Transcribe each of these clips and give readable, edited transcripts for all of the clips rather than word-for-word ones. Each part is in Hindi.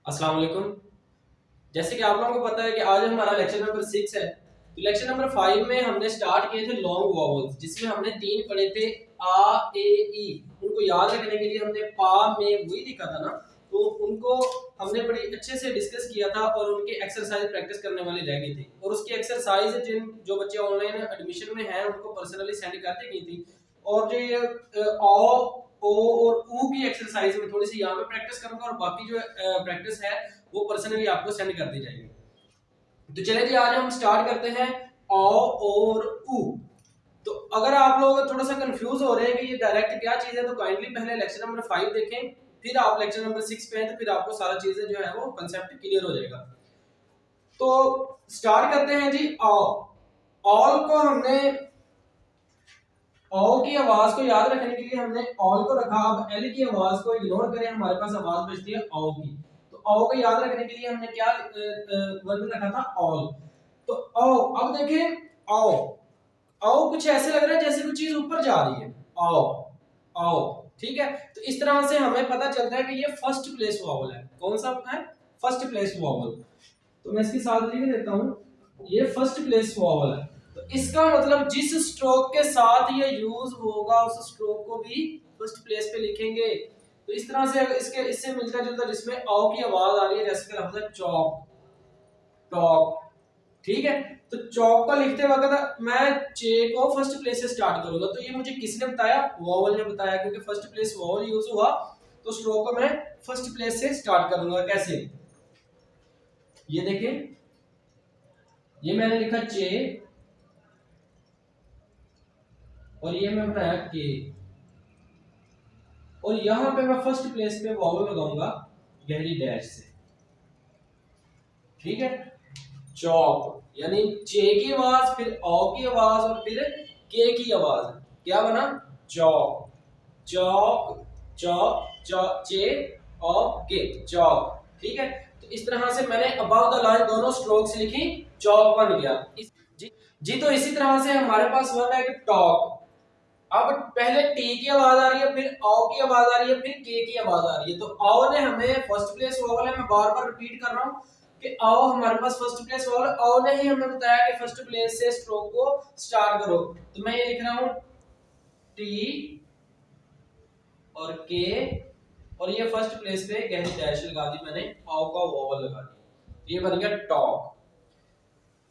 अस्सलाम वालेकुम। जैसे कि आप लोगों को पता है कि आज हमारा लेक्चर नंबर 6 है। तो लेक्चर नंबर 5 में हमने स्टार्ट किए थे लॉन्ग वॉवल्स, जिसमें हमने 3 पढ़े थे आ ए ई। उनको याद रखने के लिए हमने पा में वही लिखा था ना, तो उनको हमने बड़ी अच्छे से डिस्कस किया था और उनकी एक्सरसाइज प्रैक्टिस करने वाली रह गई थी। और उसकी एक्सरसाइज जो बच्चे ऑनलाइन एडमिशन में हैं उनको पर्सनली सेंड करते गई थी। और जो ये ओ और ऊ की एक्सरसाइज में थोड़ी सी यहाँ पे प्रैक्टिस करूंगा और बाकी जो प्रैक्टिस है वो पर्सनली आपको सेंड कर दी जाएगी। तो चलिए जी, आज हम स्टार्ट करते हैं ओ और ऊ। तो अगर आप लोग थोड़ा सा कंफ्यूज हो रहे हैं कि ये डायरेक्ट क्या चीज है, तो काइंडली पहले लेक्चर नंबर 5 देखें, फिर आप लेक्चर नंबर 6 पे हैं, तो फिर आपको सारा चीजें जो है वो कंसेप्ट क्लियर हो जाएगा। तो स्टार्ट करते हैं जी। ऑल को हमने ऑल की आवाज को याद रखने के लिए हमने ऑल को रखा। अब एल की आवाज को इग्नोर करें, हमारे पास आवाज बचती है ऑ की। तो ऑ को याद रखने के लिए हमने क्या वर्ड रखा था, ऑल। तो ऑ, अब देखें ऑ, ऑ कुछ ऐसे लग रहा है जैसे कुछ चीज ऊपर जा रही है। ऑ ऑ, ठीक है। तो इस तरह से हमें पता चलता है कि ये फर्स्ट प्लेस वॉवल है। कौन सा है? First place vowel. तो मैं इसके साथ लिख देता हूं, ये फर्स्ट प्लेस वॉवल है। तो इसका मतलब जिस स्ट्रोक के साथ ये यूज होगा उस स्ट्रोक को भी फर्स्ट प्लेस पे लिखेंगे। तो इस तरह से इससे मिलता जुलता जिसमें औ की आवाज आ रही है, जैसे कि लफ्ज है चौक, टॉक, ठीक है। तो चौक को लिखते वक्त मैं चे को फर्स्ट प्लेस से स्टार्ट करूंगा। तो ये मुझे किसने बताया? वॉवल ने बताया, क्योंकि फर्स्ट प्लेस वॉवल यूज हुआ तो स्ट्रोक को मैं फर्स्ट प्लेस से स्टार्ट करूंगा। कैसे? ये देखें, ये मैंने लिखा चे और ये मैं बनाया के, और यहां पे मैं फर्स्ट प्लेस पे वॉवल लगाऊंगा गहरी डैश से, ठीक है। चौक यानी चे की आवाज, फिर ओ की आवाज और फिर के की आवाज। क्या बना? चौक, चौक, चौक, चौक, चे और के, चौक, ठीक है। तो इस तरह से मैंने अबव द लाइन दोनों स्ट्रोक्स लिखी, चौक बन गया। जी तो इसी तरह से हमारे पास वर्ड है कि टॉक। अब पहले टी की आवाज आ रही है, फिर औ की आवाज आ रही है, फिर के की आवाज आ रही है। तो औ ने हमें फर्स्ट प्लेस वॉवल है, मैं बार बार रिपीट कर रहा हूं कि औ हमारे पास फर्स्ट प्लेस वॉवल, औ ने ही हमें बताया कि फर्स्ट प्लेस से स्ट्रोक को स्टार्ट करो। तो मैं ये लिख रहा हूं टी और के, और ये फर्स्ट प्लेस पे गहरी डैश लगा दी मैंने, औ का वॉवल लगा दिया, ये बन गया टॉक।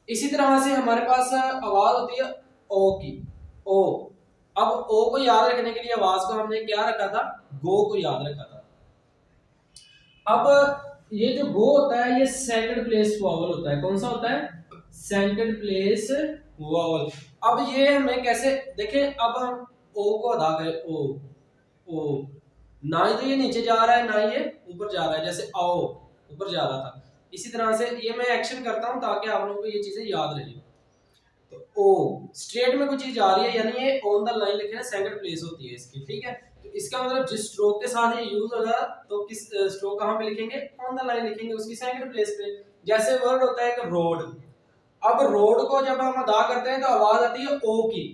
इसी तरह से हमारे पास आवाज होती है ओ की, ओ। अब ओ को याद रखने के लिए आवाज को हमने क्या रखा था? गो को याद रखा था। अब ये जो गो होता है ये सेकंड प्लेस वॉवल होता है। कौन सा होता है? Second place vowel. अब ये हमें कैसे देखें, अब हम ओ को अदा करें, ओ ओ, ना ही तो ये नीचे जा रहा है ना ही ये ऊपर जा रहा है, जैसे आओ ऊपर जा रहा था। इसी तरह से ये मैं एक्शन करता हूं ताकि आप लोगों को ये चीजें याद रहें। तो ओ स्ट्रेट में कोई चीज आ रही है, यानी ये ऑन द लाइन लिखे ना, सेकंड प्लेस होती है इसकी, ठीक है। तो इसका मतलब जिस स्ट्रोक के साथ ये यूज होगा तो किस स्ट्रोक कहां पे लिखेंगे? ऑन द लाइन लिखेंगे, उसकी सेकंड प्लेस पे। जैसे वर्ड होता है कि रोड। अब रोड को जब हम अदा करते हैं तो आवाज आती है ओ की,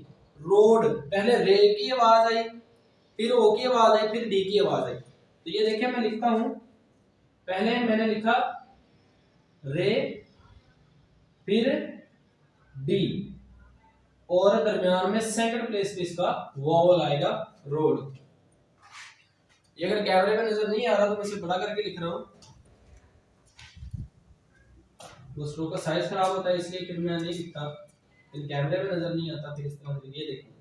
रोड। पहले रे की आवाज आई, फिर ओ की आवाज आई, फिर डी की आवाज आई। तो ये देखिए मैं लिखता हूं, पहले मैंने लिखा रे, फिर डी, और दरमियान में सेकंड प्लेस पे इसका वॉवल आएगा, रोड। ये अगर कैमरे में नजर नहीं आ रहा तो मैं इसे बड़ा करके लिख रहा हूं, वो स्ट्रोक का साइज खराब होता है इसलिए फिर मैं नहीं लिखता, फिर कैमरे में नजर नहीं आता। फिर इस तरह से ये देखिए,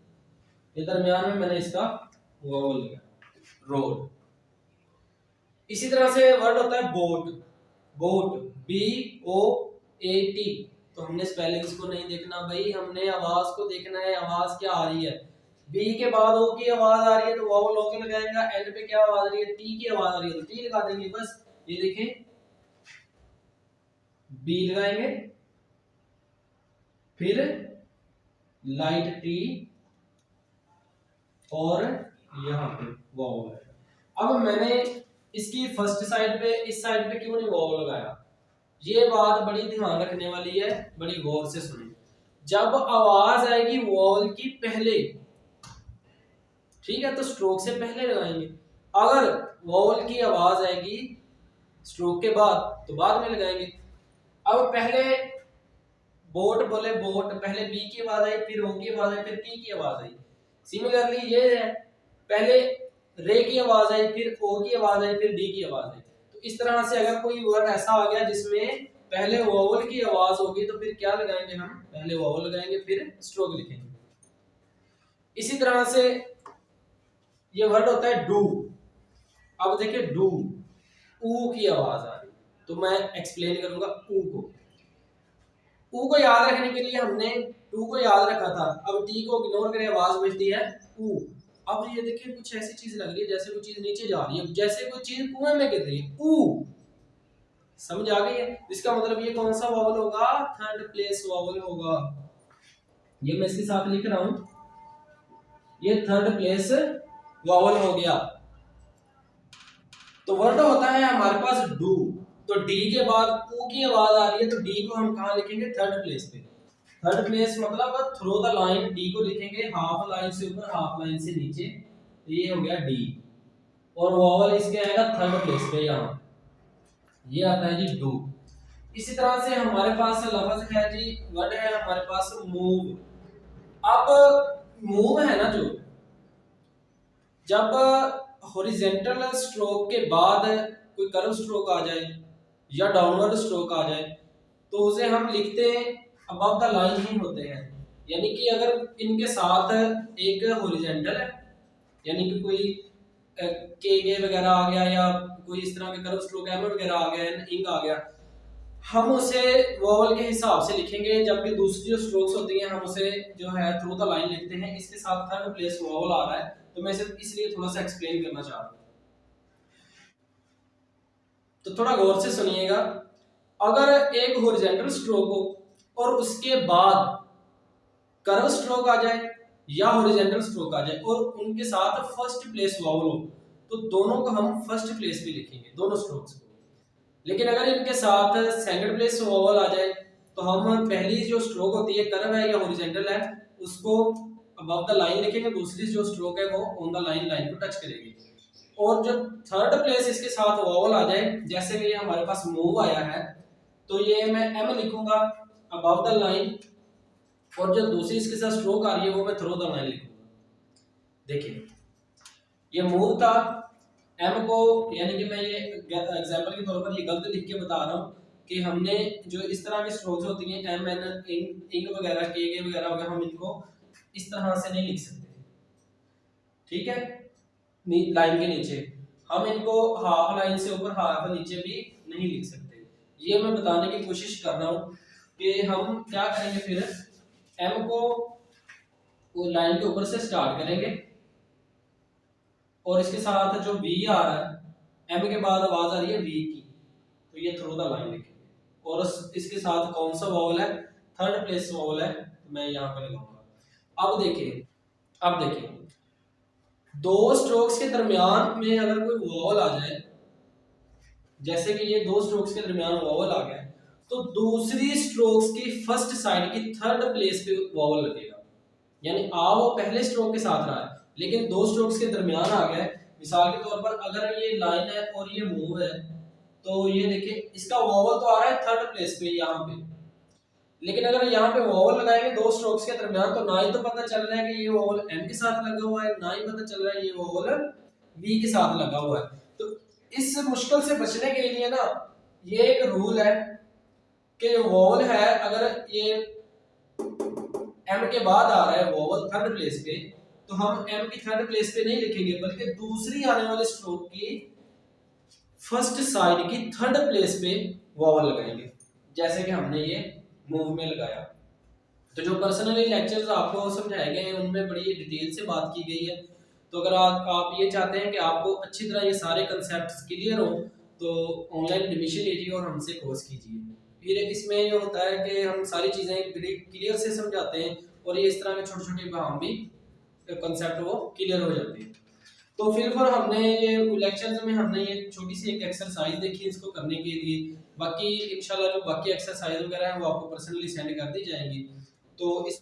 ये दरमियान में मैंने इसका वॉवल लिखा, रोड। इसी तरह से वर्ड होता है boat, boat, B O A T. तो हमने स्पेलिंग्स को नहीं देखना भाई, हमने आवाज को देखना है, आवाज क्या आ रही है। बी के बाद ओ की आवाज आ रही है तो वॉवल ओ के लगाएंगे, एल पे क्या आवाज आ रही है? टी की आवाज आ रही है तो टी लगा देंगे, बस। ये देखें, बी लगाएंगे, फिर लाइट टी, और यहां पे वॉवल है। अब मैंने इसकी फर्स्ट साइड पे, इस साइड पे क्यों नहीं वॉवल लगाया? ये बात बड़ी ध्यान रखने वाली है, बड़ी गौर से सुनिए। जब आवाज आएगी वॉवल की पहले, ठीक है, तो स्ट्रोक से पहले लगाएंगे। अगर वॉवल की आवाज आएगी स्ट्रोक के बाद तो बाद में लगाएंगे। अब पहले बोट बोले बोट, पहले बी की आवाज आई, फिर ओ की आवाज आई, फिर पी की आवाज आई। सिमिलरली ये है, पहले रे की आवाज आई, फिर ओ की आवाज आई, फिर डी की आवाज आई। तो इस तरह से अगर कोई वर्ड ऐसा आ गया जिसमें पहले वोवल की आवाज होगी तो फिर क्या लगाएंगे हम, पहले वोवल लगाएंगे फिर स्ट्रोक लिखेंगे। इसी तरह से ये वर्ड होता है डू। अब देखिए डू, ऊ की आवाज आ रही, तो मैं एक्सप्लेन करूंगा ऊ को याद रखने के लिए हमने टू को याद रखा था, अब टी को इग्नोर करें, आवाज बजती है ऊ। अब ये देखिए कुछ ऐसी चीज लग रही है जैसे कोई चीज नीचे जा रही है, जैसे कोई चीज कुएं में गिर रही है, ऊ। समझ आ गई है? इसका मतलब ये कौन सा वॉवल होगा, थर्ड प्लेस वॉवल होगा। ये मैं इसके साथ लिख रहा हूं, ये थर्ड प्लेस वॉवल हो गया। तो वर्ड होता है हमारे पास डू, तो डी के बाद ऊ की आवाज आ रही है तो डी को हम कहां लिखेंगे, थर्ड प्लेस पे। थर्ड प्लेस मतलब थ्रू द लाइन, डी को लिखेंगे हाफ लाइन से ऊपर हाफ लाइन से नीचे, तो ये हो गया डी। और वॉवल इसके आएगा थर्ड प्लेस पे, यहाँ ये आता है जी डू। इसी तरह से हमारे पास लफ्ज है जी, वर्ड है हमारे पास मूव। अब मूव है ना, जो जब हॉरिजॉन्टल स्ट्रोक के बाद कोई कर्व स्ट्रोक आ जाए या डाउनवर्ड स्ट्रोक आ जाए तो उसे हम लिखते हैं अबव द लाइन ही होते हैं। यानी कि अगर इनके साथ एक हॉरिजॉन्टल है, यानी कि कोई के वगैरह आ गया या कोई इस तरह के कर्व स्ट्रोक एम वगैरह आ गया, इंग आ गया, हम उसे वोवल के हिसाब से लिखेंगे। जबकि दूसरी जो स्ट्रोक्स होती हैं हम उसे जो है थ्रू द लाइन लिखते हैं। इसके साथ थर्ड प्लेस वोवल आ रहा है तो मैं इसे इसलिए थोड़ा सा एक्सप्लेन करना चाह रहा हूं, तो थोड़ा गौर से सुनिएगा। अगर एक हॉरिजॉन्टल स्ट्रोक हो और उसके बाद कर्व स्ट्रोक आ जाए या हॉरिजॉन्टल स्ट्रोक आ जाए और उनके साथ फर्स्ट प्लेस वोवल हो, तो दोनों को हम फर्स्ट प्लेस पे लिखेंगे, दोनों स्ट्रोक्स को। लेकिन अगर इनके साथ सेकंड प्लेस वोवल आ जाए तो हम पहली जो स्ट्रोक होती है, कर्व है या हॉरिजॉन्टल है, उसको अबव द लाइन लिखेंगे, दूसरी जो स्ट्रोक है वो ऑन द लाइन, लाइन को टच करेगी। और जब थर्ड प्लेस इसके साथ वोवल आ जाए, जैसे कि हमारे पास मूव आया है, तो ये मैं एम लिखूंगा अबव द लाइन, और जो दूसरी इसके साथ स्ट्रोक आ रही है वो मैं थ्रू द लाइन लिखूंगा। देखिए ये मूव था, एम को, यानी कि मैं ये एग्जांपल के तौर पर ये गलत लिख के बता रहा हूँ कि हमने जो इस तरह की स्ट्रोक्स होती हैं एम एन इंग वगैरह के वगैरह वगैरह, हम इनको इस तरह से नहीं लिख सकते, ठीक है। लाइन के नीचे हम इनको हाफ लाइन से ऊपर हाफ नीचे भी नहीं लिख सकते। ये मैं बताने की कोशिश कर रहा हूँ कि हम क्या करेंगे, फिर एम को वो लाइन के ऊपर से स्टार्ट करेंगे और इसके साथ जो वी आ रहा है, एम के बाद आवाज आ रही है वी की, तो ये थ्रू द लाइन लिखेंगे। और इसके साथ कौन सा वोवल है, थर्ड प्लेस वोवल है, तो मैं यहाँ पे लगाऊंगा। अब देखिए दो स्ट्रोक्स के दरमियान में अगर कोई वोवल आ जाए, जैसे कि ये दो स्ट्रोक्स के दरमियान वोवल आ गया, तो दूसरी स्ट्रोक्स की फर्स्ट साइड की थर्ड प्लेस पे वोवल लगेगा। यानी आ वो पहले स्ट्रोक के साथ रहा है लेकिन दो स्ट्रोक्स के दरमियान आ गया। मिसाल के तौर पर अगर ये लाइन है और ये मूव है, तो ये देखिए इसका वोवल तो आ रहा है थर्ड प्लेस पे यहाँ पे, लेकिन अगर यहाँ पे वोवल लगाएंगे दो स्ट्रोक्स के दरमियान, तो ना ही तो पता चल रहा है कि ये वोवल एम के साथ लगा हुआ है, ना ही पता चल रहा है ये वोवल बी के साथ लगा हुआ है। तो इस मुश्किल से बचने के लिए ना ये एक रूल है कि वोवल है, अगर ये एम के बाद आ रहा है वोवल थर्ड प्लेस पे, तो हम एम की थर्ड प्लेस पे नहीं लिखेंगे बल्कि दूसरी आने वाले स्ट्रोक की फर्स्ट साइड की थर्ड प्लेस पे वोवल लगाएंगे, जैसे कि हमने ये मूव में लगाया। तो जो पर्सनली लेक्चर्स आपको समझाए गए हैं उनमें बड़ी डिटेल से बात की गई है। तो अगर आप ये चाहते हैं कि आपको अच्छी तरह ये सारे कंसेप्ट्स क्लियर हो, तो ऑनलाइन एडमिशन लीजिए और हमसे कोर्स कीजिए। फिर इसमें ये होता है कि हम सारी चीज़ें क्लियर से समझाते हैं और ये इस तरह के छोटे छोटे काम भी कंसेप्ट वो क्लियर हो जाते हैं। तो फिर हमने ये लेक्चर्स में हमने ये छोटी सी एक एक्सरसाइज देखी इसको करने के लिए। बाकी इंशाल्लाह जो बाकी एक्सरसाइज वगैरह है वो आपको पर्सनली सेंड कर दी जाएंगी। तो इस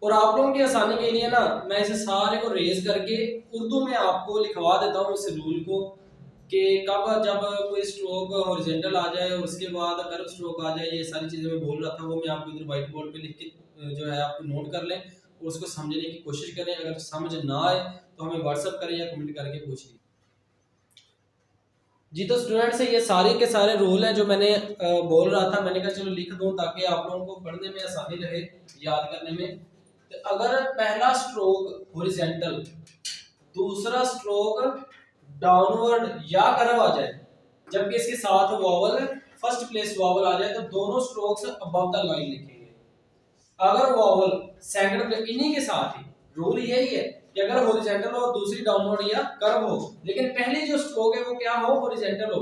और आप लोगों की आसानी के लिए ना मैं इसे सारे को रेज करके उर्दू में आपको लिखवा देता हूँ इस रूल को कि कब जब कोई स्ट्रोक हॉरिजॉन्टल आ जाए और उसके बाद कर्व स्ट्रोक आ जाए, ये सारी चीज़ें मैं बोल रहा था, वो मैं आपको इधर व्हाइट बोर्ड पे लिख के जो है आपको नोट कर लें और उसको समझने की कोशिश करें। अगर समझ ना आए तो हमें व्हाट्सअप करें या कमेंट करके पूछ लीजिए। जी तो स्टूडेंट्स ये सारे के सारे रूल हैं जो मैंने बोल रहा था, मैंने कहा चलो लिख दूं ताकि आप लोगों को पढ़ने में आसानी रहे, याद करने में। तो अगर पहला स्ट्रोक हॉरिजॉन्टल, दूसरा स्ट्रोक डाउनवर्ड या कर्व आ जाए, जबकि इसके साथ वॉवल फर्स्ट प्लेस वॉवल आ जाए, तो दोनों स्ट्रोक्स अबव द लाइन लिखेंगे। अगर वॉवल सेकंड प्लेस, इन्हीं के साथ ही रूल यही है कि अगर हॉरिजॉन्टल हो, दूसरी डाउनवर्ड या कर्व हो, लेकिन पहली जो स्ट्रोक है वो क्या हो, हॉरिजॉन्टल हो,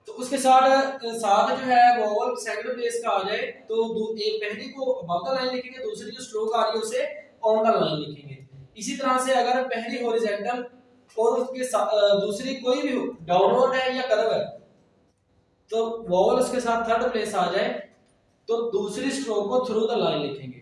तो उसके साथ साथ जो है वॉवल सेकंड प्लेस का आ जाए, तो एक पहली को अबव द लाइन लिखेंगे, दूसरी जो स्ट्रोक आ रही है उसे ऑन द लाइन लिखेंगे। इसी तरह से अगर पहली हॉरिजॉन्टल और उसके दूसरी कोई भी डाउनवर्ड है या कर्व है, तो वॉवल उसके साथ थर्ड प्लेस आ जाए, तो दूसरी स्ट्रोक को थ्रू द लाइन लिखेंगे।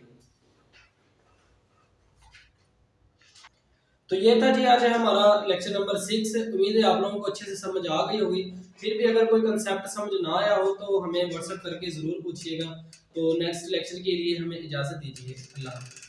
तो ये था जी आज है हमारा लेक्चर नंबर 6। उम्मीद है आप लोगों को अच्छे से समझ आ गई होगी। फिर भी अगर कोई कंसेप्ट समझ ना आया हो तो हमें व्हाट्सएप करके ज़रूर पूछिएगा। तो नेक्स्ट लेक्चर के लिए हमें इजाज़त दीजिए। अल्लाह हाफ़िज़।